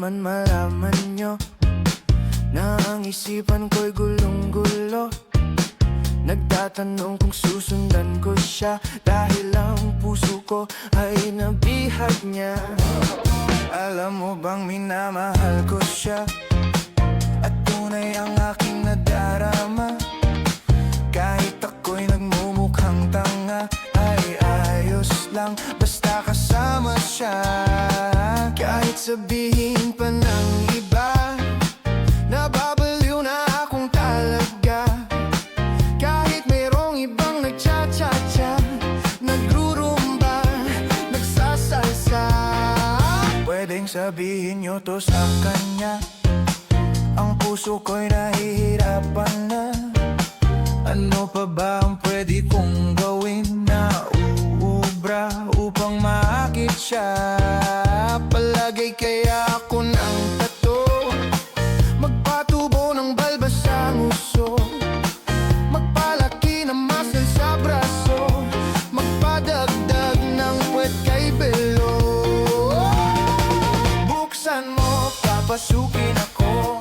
naman malaman nyo na ang isipan ko'y gulong-gulo. Nagtatanong kung susundan ko siya dahil ang puso ko ay nabihag niya. Alam mo bang minamahal ko siya at tunay ang aking nadarama. Kahit ako'y nagmumukhang tanga ay ayos lang basta kasama siya. Kahit sabihin pa ng iba nababaliw na akong talaga. Kahit mayroong ibang nagcha-cha-cha, nagrurumba, nagsasalsa, pwedeng sabihin nyo to sa kanya. Ang puso ko'y nahihirapan na. Ano pa ba ang pwede kong gawin na uubra upang maakit siya? Palagay kaya ako ng tato, magpatubo ng balbas sa nguso, magpalaki ng muscle sa braso, magpadagdag ng puwet kay belo. Buksan mo, papasukin ako,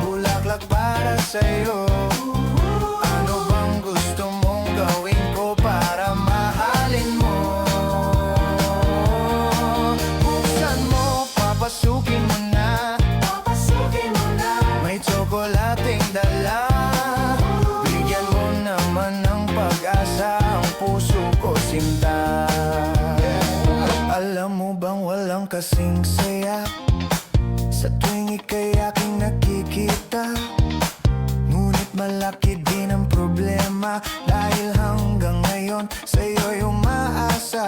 bulaklak para sa'yo. Ano bang gusto mong gawin ko para mahalin mo? Buksan mo, papasukin mo na, may tsokolating dala. Bigyan mo naman ng pag-asa ang puso ko sinta. Alam mo bang walang kasing saya sa tuwing ika'y aking nakikita? Ngunit malaki din ang problema dahil hanggang ngayon sa'yo'y umaasa.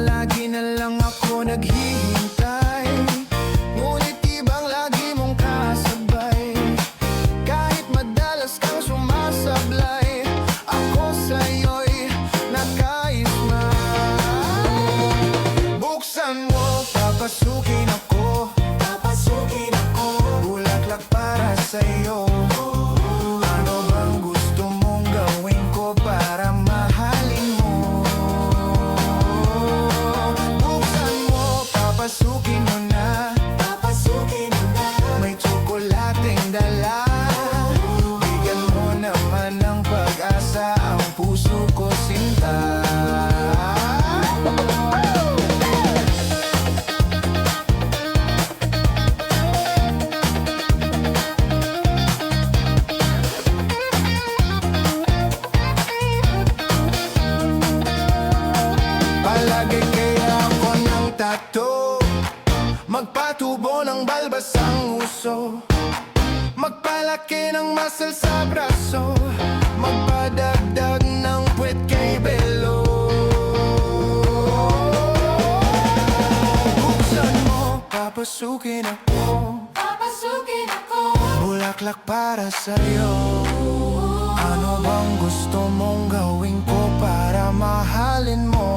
Lagi na lang ako naghihintay, ngunit ibang lagi mong kasabay. Kahit madalas kang sumasablay, ako sa'yo'y nakaisma. Buksan mo, papasukin ako, bulaklak para sa'yo. Ano bang gusto mong gawin ko para mahalin mo? Buksan mo, papasukin mo na, may tsokolating dala. Bigyan mo naman ng pag-asa ang puso ko sinta. Palagay kaya ako ng tato, magpatubo ng balbas ang uso, magpalaki ng muscle sa braso, magpadagdag ng puwet kay belo. Buksan mo, papasukin ako, bulaklak para sa'yo. Ano bang gusto mong gawin ko para mahalin mo?